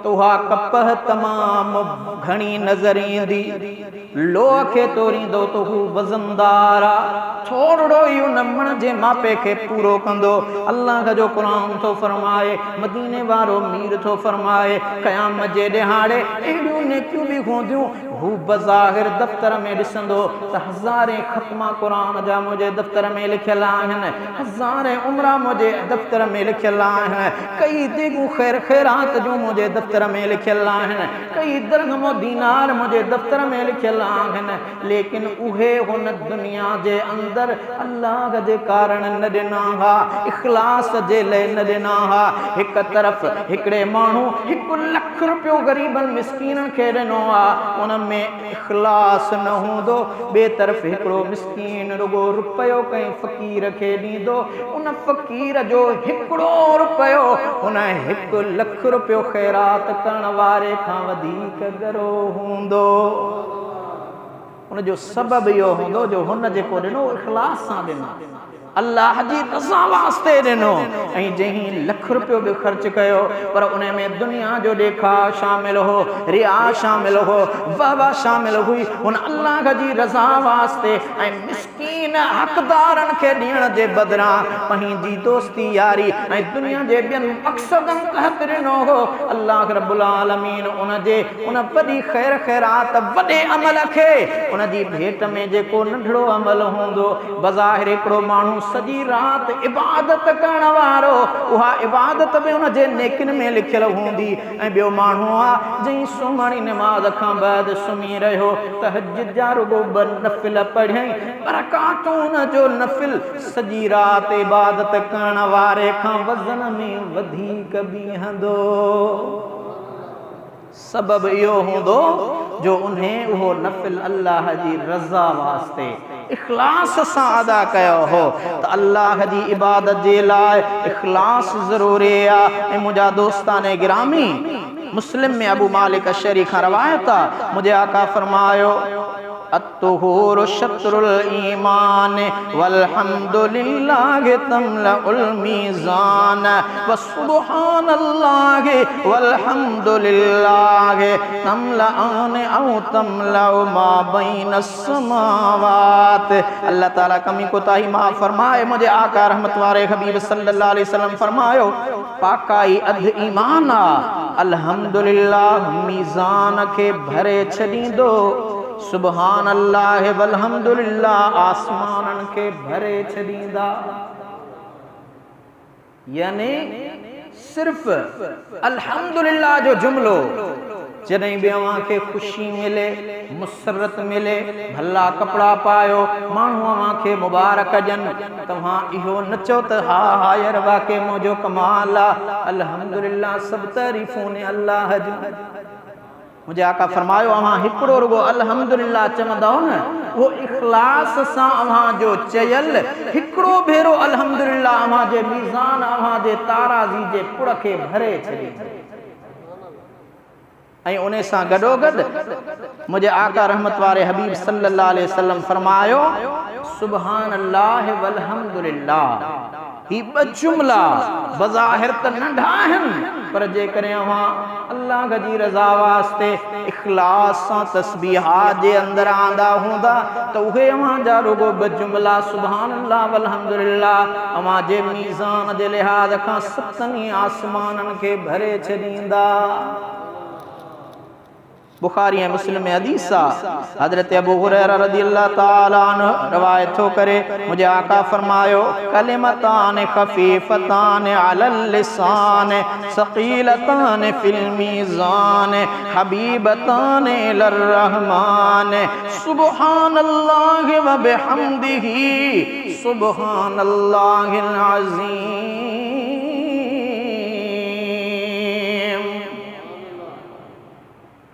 त उहा कपह तमामु घणी नज़र ईंदी। लोह खे तोड़ींदो त हू वज़नदार आहे थोरो ई उन मण जे मापे खे पूरो कंदो। अल्लाह जो क़ुरान थो फरमाए मदीने वारो मीर थो फरमाए क़यामत जे ॾिहाड़े अहिड़ियूं नेकियूं बि हूंदियूं हू बज़ाहिर दफ़्तर में ॾिसंदो त हज़ारे ख़त्मा क़ुरान जा मुंहिंजे दफ़्तर में लिखियल आहिनि, हज़ारे उम्रा मुंहिंजे दफ़्तर में लिखियल आहिनि, कई दिगूं ख़ैर ख़ैरात जूं मुंहिंजे दफ़्तर में लिखियल आहिनि, कई दरहमो दीनार मुंहिंजे दफ़्तर में लिखियल आहिनि, लेकिन उहे हुन दुनिया जे अंदरि अल्लाह जे कारण न ॾिना हा, इख़लास जे लाइ न ॾिना हा। हिक तरफ़ हिकिड़े माण्हू 1 लख रुपयो ग़रीबनि मिस्कीननि खे ॾिनो आहे, उन में इख़लास न हूंदो, ॿिए तरफ़ हिकिड़ो मिस्कीन रुगो रुपयो कंहिं फ़क़ीर खे ॾींदो, उन फ़क़ीर जो 1 रुपयो उन 1 लख रुपयो ख़ैरात करण वारे खां वधीक ॻरो हूंदो। उनजो सबबु इहो हूंदो जो हुन जेको ॾिनो इख़लास सां ॾिनो, अल्लाह जी रज़ा वास्ते ॾिनो, ऐं जंहिं लख रुपयो बि ख़र्च कयो पर उन में दुनिया जो ॾेखाव शामिल हो, रिया शामिल हो, वाह शामिल हुई, हुन अल्लाह जी रज़ा वास्ते ऐं मिस्कीन हक़दारनि खे ॾियण जे बदिरां पंहिंजी दोस्ती यारी ऐं दुनिया जे ॿियनि मक़सदनि तहत ॾिनो हो। अल्लाह रब्बुल आलमीन उन जे उन वॾी ख़ैर ख़ैरात वॾे अमल खे उन जी भेट में जेको नंढड़ो अमल हूंदो, बज़ाहिर हिकिड़ो माण्हू सॼी रात इबादत करण वारो, उहा इबादत बि उन जे नेकिन में लिखियल हूंदी, ऐं ॿियो माण्हू आहे जंहिं सुम्हणी निमाज़ खां बाद सुम्ही रहियो, तहज्जुद जा रुगो 2 नफ़िल पढ़ियईं, पर काटूं उन जो नफ़िल सॼी रात इबादत करण वारे खां वज़न में वधीक बीहंदो। सबब इहो हूंदो जो उन्हें उहो नफ़िल अल्लाह जी रज़ा वास्ते इख़लास सां अदा कयो हो। त अल्लाह जी इबादत जे लाइ इख़लास ज़रूरी आहे। ऐं मुंहिंजा दोस्तान गिरामी, मुस्लिम में अबू मालिक अशरी खां रवायत आहे, मुंहिंजे आका फरमायो अत्तुहूरु शत्रुल ईमान वल्हम्दुलिल्लाहि तमलउल मीज़ान व सुब्हानल्लाहि वल्हम्दुलिल्लाहि तमलअन औ तमलउ मा बैनस समावात। अल्लाह ताला कमी कोताही माफ़ फरमाए। मुझे आका रहमत वारे हबीब सल्लल्लाहु अलैहि वसल्लम फरमायो, पाकाई अध ईमान आ, अल्हम्दुलिल्लाह मीज़ान के भरे छॾींदो, सुबहान अल्लाह वल्हम्दुलिल्लाह आसमानन के भरे छॾींदा। यानी सिर्फ अल्हम्दुलिल्लाह जो जुमलो, जॾहिं बि अव्हां खे ख़ुशी मिले, मुसरत मिले, भला कपड़ा पायो, माण्हू अव्हां खे मुबारक ॾियनि, तव्हां इहो न चओ त हा हा यार वाक़ई मुंहिंजो कमाल आहे, अल्हम्दुलिल्लाह सभु तारीफ़ूं ने अल्लाह जूं। मुझे आका फरमायो, अव्हां हिकिड़ो रुगो अल्हम्दुलिल्लाह चवंदव न, वो इख़लास सां अव्हां जो चयल हिकिड़ो भेरो अल्हम्दुलिल्लाह अव्हां जे मीज़ान, अव्हां जे ताराज़ी जे पुड़ खे भरे छॾींदो। ऐं उन सां गॾोगॾु मुझे आका रहमत वारे हबीब सल्लल्लाहु अलैहि वसल्लम फरमायो, सुबहान अल्लाह वल्हम्दुलिल्लाह। ही 2 जुमला बज़ाहिर त नंढा आहिनि, पर जेकॾहिं अव्हां अल्लाह जी रज़ा वास्ते इख़लास सां तस्बीहात जे अंदरि आंदा हूंदा त उहे अव्हां जा रुगो 2 जुमला सुबहान अल्लाह वल्हम्दुलिल्लाह अव्हां जे मीज़ान जे लिहाज़ खां 7 आसमाननि खे भरे छॾींदा। बुखारी ऐं मुस्लिम में हदीस आहे, हज़रत अबू हुरैरा रज़ियल्लाहु ताला अन्हु रवायत थो करे, मुझे आका फरमायो, कलिमतान खफीफतान अलल लिसान सक़ीलतान फिल मीज़ान हबीबतान इलर रहमान सुब्हानल्लाहि व बिहम्दिही सुब्हानल्लाहिल अज़ीम।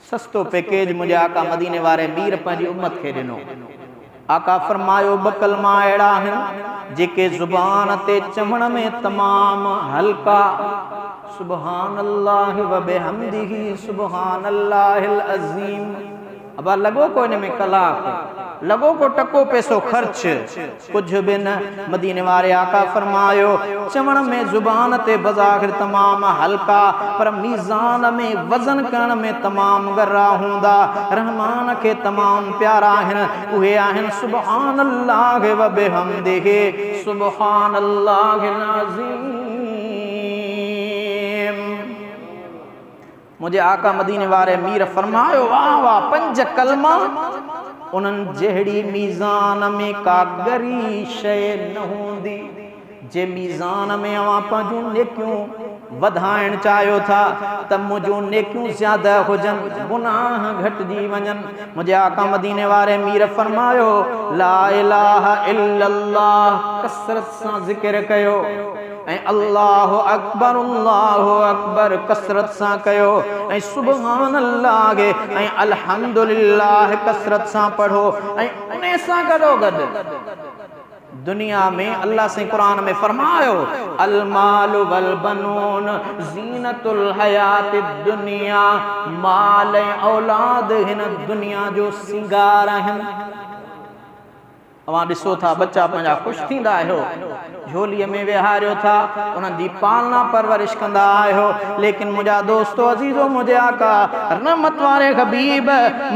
सस्तो पैकेज मुझे आका मदीने वारे मीर पंहिंजी उम्मत खे ॾिनो। आका फरमायो, 2 कलमा अहिड़ा आहिनि जेके ज़ुबान ते चवण में तमामु हल्का, सुबहान अल्लाह व बिहम्दिही सुबहान अल्लाहिल अज़ीम। अब लॻो को इन में कलाक, लॻो को टको पैसो ख़र्च, कुछ भी न। मदीने वारे आका फरमायो, चवण में ज़ुबान ते बज़ाहिर तमामु हल्का, पर मीज़ान में वज़न करण में तमामु गर्रा हूंदा, रहमान के तमामु प्यारा आहिनि। उहे आहिनि सुबहान अल्लाह व बिहम्दिही सुबहान अल्लाहिल अज़ीम। मुझे आका मदीने वारे मीर फरमायो वाह वाह 5 कलमा उन्हनि जहिड़ी मीज़ान में कागरी शइ न हूंदी। जे मीज़ान में अवां पंहिंजूं नेकियूं वधाइण चाहियो था त मुंहिंजूं नेकियूं ज़्यादा हुजनि, गुनाह घटिजी वञनि। मुंहिंजे आका मदीने वारे मीर फरमायो ला इलाहा इल्लल्लाह कसरत सां ज़िक्र कयो ऐं अल्लाहु अकबर कसरत सां कयो ऐं सुभान अल्लाह ऐं अल्हम्दुलिल्लाह कसरत सां पढ़ो ऐं उन सां गॾोगॾु दुनिया में अल्लाह से कुरान में फरमायो अल मालु वल बनून ज़ीनतुल हयातिद दुनिया, माल ऐं औलाद हिन दुनिया जो सिंगार आहिनि। अवां ॾिसो था बच्चा पंहिंजा ख़ुशि थींदा आहियो, झोलीअ में विहारियो था, उन्हनि जी पालना परवरिश कंदा आहियो, लेकिन मुंहिंजा दोस्तो अज़ीज़ो मुंहिंजे आका रहमत वारे हबीब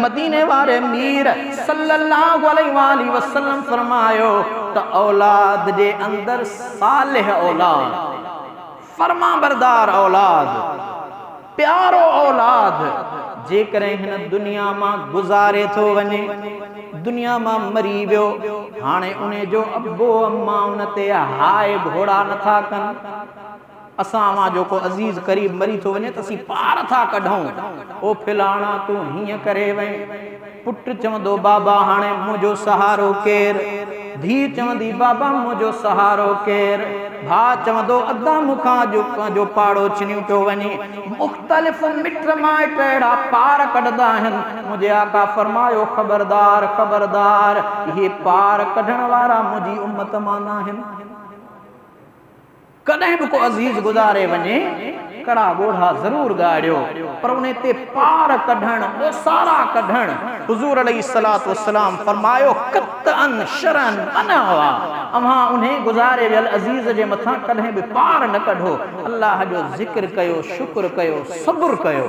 मदीने वारे मीर सल्लल्लाहु अलैहि वसल्लम फरमायो त औलाद जे अंदर सालिह औलाद, फरमाबरदार औलाद, प्यारो औलाद जेकॾहिं हिन दुनिया मां गुज़ारे थो वञे, दुनिया मां मरी वियो, हाणे उन जो अब्बो अम्मा उन ते हाय घोड़ा नथा कनि। असां मां जो को अज़ीज़ करीब मरी थो वञे त असीं पार था कढूं, ओ फिलाणा तूं हीअं करे वई। पुटु चवंदो बाबा हाणे मुंहिंजो सहारो केरु, धीउ चवंदी बाबा मुंहिंजो सहारो केरु, भाउ चवंदो अदा मूंखां जो पाड़ो छिनियो पियो वञे। मुख़्तलिफ़ मिट माइट अहिड़ा पार कढंदा आहिनि। मुंहिंजे आका फरमायो ख़बरदार ख़बरदार, इहे पार कढण वारा मुंहिंजी उम्मत मां न आहिनि। कॾहिं बि को अज़ीज़ गुज़ारे वञे कड़ा ॻोढ़ा ज़रूर ॻाड़ियो, पर उन ते पार कढण, ओसारा कढण, हुज़ूर अलैहिस्सलातु वस्सलाम फरमायो क़तअन शरअन मना हुआ। अव्हां उन्हें गुज़ारे वियल अज़ीज़ जे मथां कॾहिं बि पार न कढो, अल्लाह जो ज़िक्र कयो, शुक्र कयो, सब्र कयो।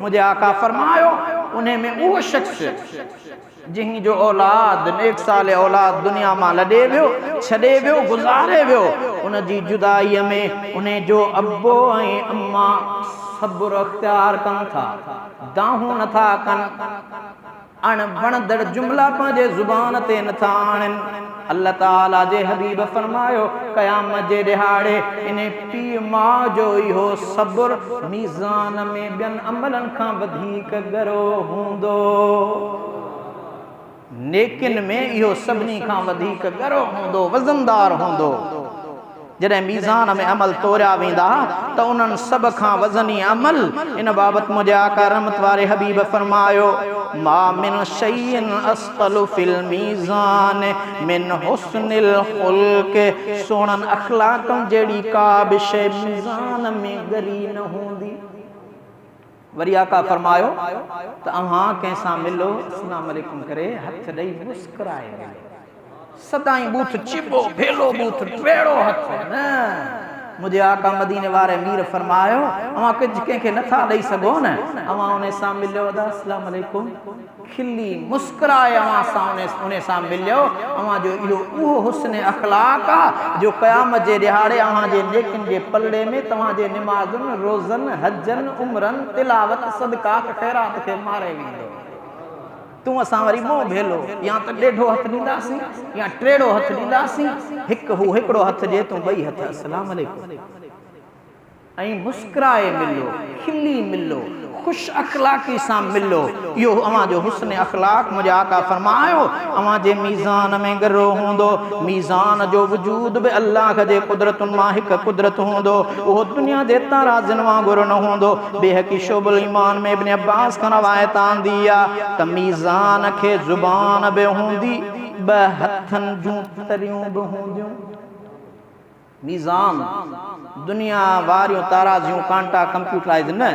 मुंहिंजे आका फरमायो उन में उहो शख़्स जंहिं जो औलाद नेक साल औलाद दुनिया मां लॾे वियो, छॾे वियो, गुज़ारे वियो, उन जी जुदाईअ में उन जो अब्बो ऐं अम्मा सब्र अख्तियार कनि था, दाहूं नथा कनि, अणवणदड़ जुमला पंहिंजे ज़ुबान ते नथा आणनि। अल्लाह ताला जे हबीब फरमायो क़यामत जे ॾिहाड़े इन पीउ माउ जो इहो सब्र मीज़ान में ॿियनि अमलनि खां वधीक ॻरो हूंदो, नेकिन में इहो सभिनी खां वधीक ॻरो हूंदो, वज़नदार हूंदो। जॾहिं मीज़ान में अमल तोरिया वेंदा त उन्हनि सभ खां वज़नी अमल इन बाबति मुंहिंजे आका रहमत वारे हबीब फरमायो मा मिन शैइन अस्क़लु फिल मीज़ान मिन हुस्निल ख़ुल्क़, सोहणनि अख़लाक़नि जहिड़ी का बि शइ मीज़ान में ॻरी न हूंदी। वरी आका फरमायो त अव्हां कंहिंसां मिलो, अस्सलाम अलैकुम करे हथ ॾेई मुस्कुराए मिलो, सदाई बूथ चिबो भेलो बूथ टेड़ो हथ न। मुझे आका मदीने वारे मीर फरमायो अवां कंहिंखे नथा ॾेई सघो न, अवां उन सां मिलियो त अस्सलाम अलैकुम खिली मुस्कुराए अवां सां उन सां मिलियो। अवां जो इहो उहो हुस्न अखलाक आहे जो क़यामत जे ॾिहाड़े अवां जे नेकिन जे पलड़े में तव्हां जे निमाज़ुनि, रोज़नि, हजनि, उमरनि, तिलावत, सदक़ात, ख़ैरात खे मारे वेंदो। तूं असां वरी मोह भेलो या त ॾेढो हथ ॾींदासीं या टेड़ो हथ ॾींदासीं, हिकिड़ो हथ ॾे तूं ॿई हथ अस्सलाम अलैकुम ऐं मुस्कुराए मिलो, खिली मिलो, ख़ुशि अख़लाक़ी सां मिलो। इहो अवां जो हुस्न अख़लाक़ मुंहिंजे आका फरमायो अवां जे मीज़ान में ॻरो हूंदो। मीज़ान जो वजूद बि अल्लाह जे कुदरतुनि मां हिकु कुदरत हूंदो, उहो दुनिया जे ताराज़नि वांगुरु न हूंदो। बेहक़ी शुबुल ईमान में इब्न अब्बास खां रवायत आंदी आहे त मीज़ान खे ज़ुबान बि हूंदी, ॿ हथनि जूं तरियूं बि हूंदियूं। मीज़ान दुनिया वारियूं ताराज़ियूं कांटा कंप्यूटराइज़ न,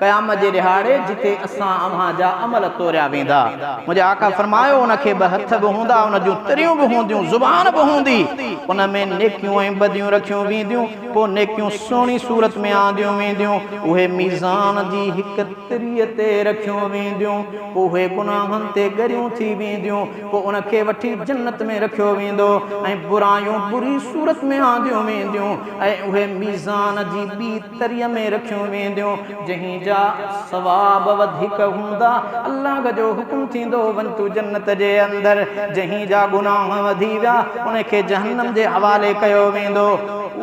क़यामत जे ॾिहाड़े जिते असां अव्हां जा अमल तोरिया वेंदा। मुंहिंजे आका फरमायो उनखे ॿ हथ बि हूंदा, उन जूं तरियूं बि हूंदियूं, ज़ुबान बि हूंदी, उन में नेकियूं ऐं बदियूं रखियूं वेंदियूं, पोइ नेकियूं सुहिणी सूरत में आंदियूं वेंदियूं, उहे मीज़ान जी हिकु तिरीअ ते रखियूं वेंदियूं, पोइ उहे गुनाहनि ते ॻरियूं थी वेंदियूं, पोइ उनखे वठी जन्नत में रखियो वेंदो ऐं बुरायूं बुरी सूरत में आंदियूं संभालियूं वेंदियूं ऐं उहे मीज़ान जी ॿी तरीअ में रखियूं वेंदियूं जंहिं जा सवाब वधीक हूंदा अल्लाह जो हुकुम थींदो वञ तूं जन्नत जे अंदरि जंहिं जा गुनाह वधी विया उनखे जहन्नम जे हवाले कयो वेंदो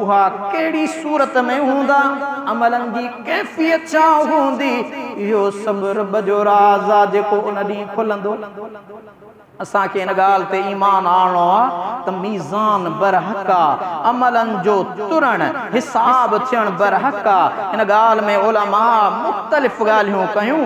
उहा कहिड़ी सूरत में हूंदा अमलनि जी कैफ़ियत छा हूंदी इहो सभु रब जो राज़ आहे जेको उन ॾींहुं खुलंदो असांखे इन ॻाल्हि ते ईमान आणो आहे त मीज़ान बरहक आहे अमलनि जो तुरण हिसाब थियणु बरहक आहे इन ॻाल्हि में उलमा मुख़्तलिफ़ ॻाल्हियूं कयूं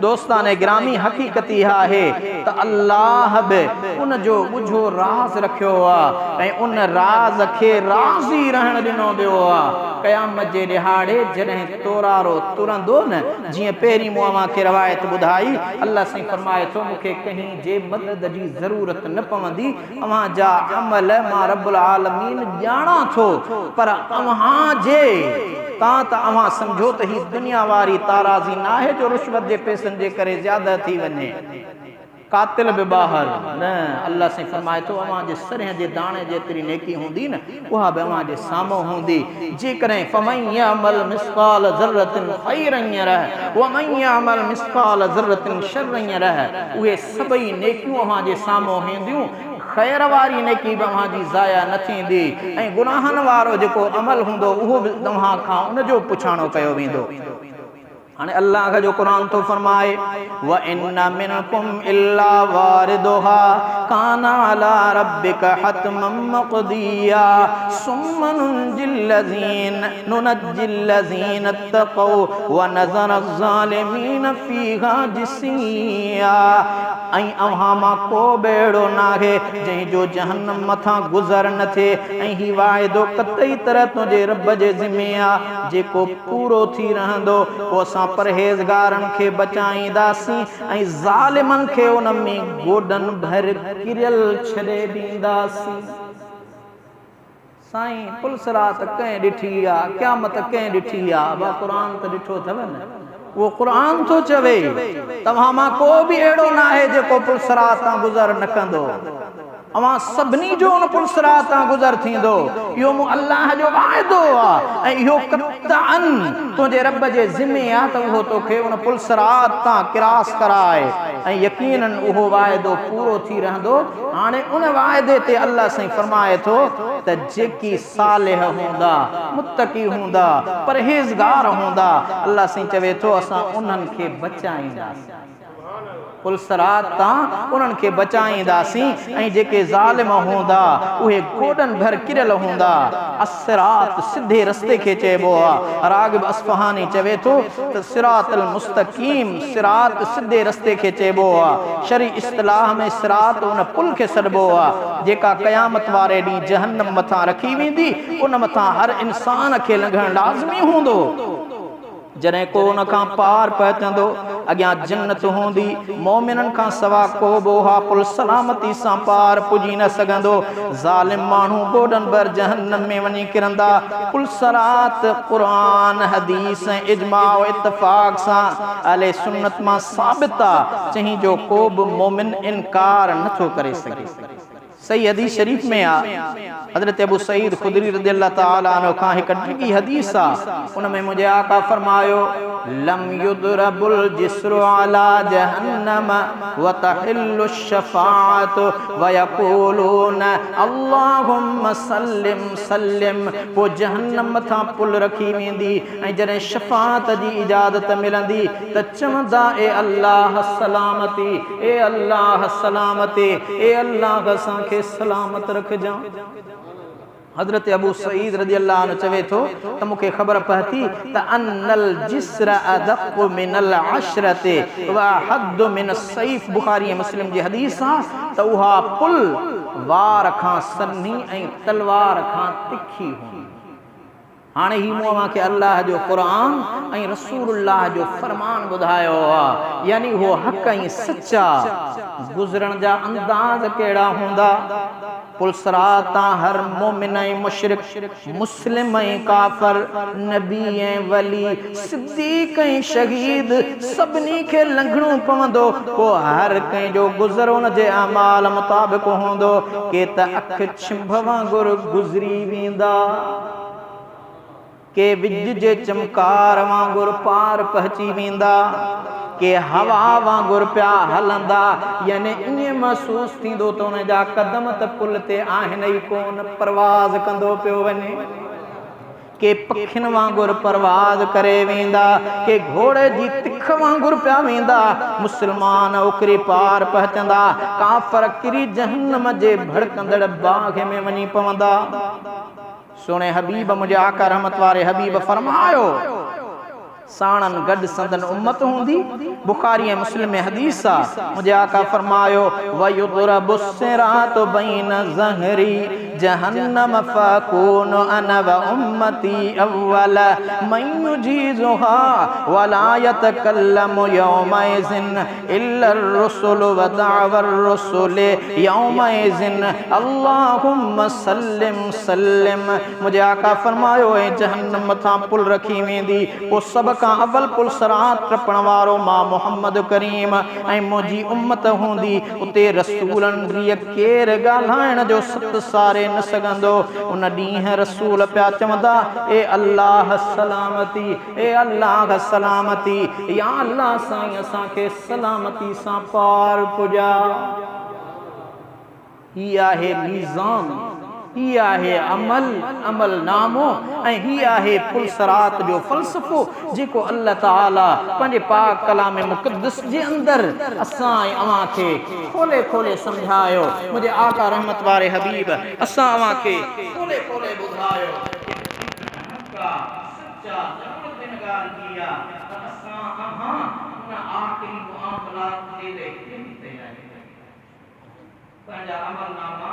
दोस्ताने गिरामी हक़ीक़ती आहे त अल्लाह बि उन जो ॻुझो राज़ रखियो आहे ऐं उन राज़ खे राज़ी रहण ॾिनो वियो आहे क़यामत जे ॾिहाड़े जॾहिं तोरारो तुरंदो न जीअं पहिरीं मूं अव्हांखे रवायत ॿुधाई अल्लाह साईं फरमाए थो मूंखे कंहिं जे मदद जी ज़रूरत न पवंदी अव्हां जा अमल मां रब्बुल आलमीन ॼाणा थो पर अव्हां जे तां त अव्हां सम्झो त ही दुनिया वारी ताराज़ी न आहे जो रुश्वत जे पैसनि जे करे ज़्यादा थी वञे कातिल बि ॿाहिरि न अल्लाह साईं फरमाए थो अव्हां जे सरह जे दाणे जेतिरी नेकी हूंदी न उहा बि अव्हां जे साम्हूं हूंदी जेकॾहिं फमन यअमल मिस्क़ाल ज़र्रतिन ख़ैरन यरह व मन यअमल मिस्क़ाल ज़र्रतिन शर्रन यरह उहे सभई नेकियूं अव्हां जे साम्हूं हूंदियूं ख़ैर वारी नेकी बि अव्हां जी ज़ाया न थींदी ऐं गुनाहनि वारो जेको अमल हूंदो उहो बि तव्हां खां उन जो पुछाणो कयो वेंदो हाणे अल्लाह जो क़ुरान तो फरमाए व इन्ना मिनकुम इल्ला वारिदुहा काना अला रब्बिका हतमम मक़दिया सुम्मा नुनज्जिल लज़ीन तक़ौ व नज़र ज़ालिमीन फीहा जिसिया ऐं अव्हां मां को बेड़ो नाहे जंहिं जो जहन्नम मथां गुज़र न थिए ऐं ही वाइदो कतई तरह तुंहिंजे रब जे ज़िम्मे आहे जेको पूरो थी रहंदो पोइ असां परहेज़गारनि खे बचाईंदासीं ऐं ज़ालिमनि खे उन में गोॾनि भर किरियल छॾे ॾींदासीं साईं पुलसरात कंहिं ॾिठी आहे क़यामत कंहिं ॾिठी आहे बा क़ुर त ॾिठो अथव न वो क़ुरान तो चवे तव्हां मां को बि अहिड़ो न आहे जेको पुलसरात तां गुज़र न कंदो अव्हां सभिनी जो उन पुलसरात तां गुज़र थींदो इहो मूं अल्लाह जो वाइदो आहे ऐं इहो क़तअन तुंहिंजे रब जे ज़िम्मे आहे त उहो तोखे उन पुलसरात तां किरास कराए ऐं यकीनन उहो वाइदो पूरो थी रहंदो हाणे उन वाइदे ते अल्लाह साईं फरमाए थो त जेकी सालिह हूंदा मुत्तकी हूंदा परहेज़गार हूंदा अल्लाह साईं चवे थो असां उन्हनि खे बचाईंदासीं पुलसरात तां उन्हनि खे बचाईंदासीं ऐं जेके ज़ालिम हूंदा उहे गोॾनि भर किरियल हूंदा अस्सिरात सिधे रस्ते खे चइबो आहे राग़िब अस्फ़हानी चवे थो त सिरातल मुस्तक़ीम सिरात सिधे रस्ते खे चइबो आहे शरी इस्तिलाह में सिरात उन पुल खे सॾिबो आहे जेका क़यामत वारे ॾींहुं जहन्नम मथां रखी वेंदी उन मथां हर इंसान खे लंघणु लाज़मी हूंदो जॾहिं को उन खां पार पहुचंदो अॻियां जन्नत हूंदी मोमिननि खां सवा को बोहा पुल सलामती सां पार पुॼी न सघंदो ज़ालिम माण्हू गोॾनि भर जहन्नम में वञी किरंदा पुलसरात क़ुरान हदीस ऐं इजमा इत्तफ़ाक़ सां अहले सुन्नत मां साबित आहे जंहिं जो को बि मोमिन इनकार नथो करे सघे सही हदीस शरीफ में आहे हज़रत अबू सईद खुदरी रज़ियल्लाहु ताला अन्हु खां हिकु डिघी हदीस आहे उन में मुंहिंजे आका फरमायो लम युदरबुल जिस्रु अला जहन्नम व तहिल्लु शफाअत व यक़ूलून अल्लाहुम्मा सल्लिम सल्लिम पोइ जहन्नम मथां पुल रखी वेंदी ऐं जॾहिं शफाअत जी इजाज़त मिलंदी त चवंदा ए अल्लाह सलामती ए अल्लाह सलामती ए अल्लाह असांखे सलामत रखजां हज़रत अबू सईद रज़ियल्लाहु अन्हु चवे थो त मूंखे ख़बर पहुती त अन्नल जिस्र अदक़ मिनल अशरते व हद मिन सैफ बुखारी ऐं मुस्लिम जी हदीस आहे त उहा पुल वार खां सन्ही ऐं तलवार खां तिखी हूंदी हाणे ही मूं अव्हांखे अल्लाह जो क़ुरान ऐं रसूलुल्लाह जो फरमान ॿुधायो आहे यानी उहो हक़ ऐं सचा गुज़रण जा अंदाज़ कहिड़ा हूंदा पुलसरात हर मोमिन मुशरिक मुस्लिम काफर नबी वली सिद्दीक शहीद सभिनी खे लंघणो पवंदो। पोइ हर कंहिंजो गुज़र उन जे अमाल मुताबिक़ हूंदो। के त अख छिंभ वांगुरु गुज़री वेंदा, के विज जे चमकार वांगुरु पार पहुची वेंदा, के हवा वांगुरु पिया हलंदा। यानी ईअं महसूस थींदो त उन जा कदम त पुल ते आहिनि ई कोन, परवाज़ कंदो पियो वञे। के पखियुनि वांगुरु परवाज़ करे वेंदा, के घोड़े जी तिख वांगुरु पिया वेंदा। मुस्लमान ओकरे पार पहुचंदा, काफ़र किरी जहन्नम जे भड़कंदड़ बाग़ में वञी पवंदा। सुणे हबीब मुझे आका रहमत वारे हबीब फरमायो साणन गड संदन उम्मत होंदी। बुखारी ऐं मुस्लिम में हदीस आ। मुझे आका फरमायो वयुदरबु सिरातु बैन ज़हरी जहन्नम फकून अना व उम्मती अव्वल मन युजीजुहा वला यतकल्लमु यौमइज़िन इल्ला रुसुल व दअवर रुसुल यौमइज़िन अल्लाहुम्मा सल्लिम सल्लिम। मुझे आका फरमायो ऐं जहन्नम मथां पुल रखी वेंदी। पोइ सभ खां अव्वल पुलसरात टपण वारो मां मुहम्मद करीम ऐं मुंहिंजी उम्मत हूंदी। उते रसूलनि ॾींहुं केरु ॻाल्हाइण जो सत सारे न सघंदो। उन ॾींहुं रसूल पिया चवंदा ए अल्लाह सलामती, ए अल्लाह सलामती, या अल्लाह साईं असांखे सलामती सां पार पुॼा। ही आहे मीज़ान, ही आहे अमल अमल नामो ऐं ही आहे पुलसरात जो फ़लसफ़ो जेको अल्लाह ताला पंहिंजे पाक कलाम मुक़द्दस जे अंदरि असां ऐं अव्हां खे खोले खोले सम्झायो। मुंहिंजे आका रहमत वारे हबीब असां अव्हां खे खोले खोले ॿुधायो सच्चा ज़रूरत में ॻाल्हि की आहे त असां अव्हां उन आख़िरी मुआमलात जे लाइ कीअं तयारी पंहिंजा अमल नामा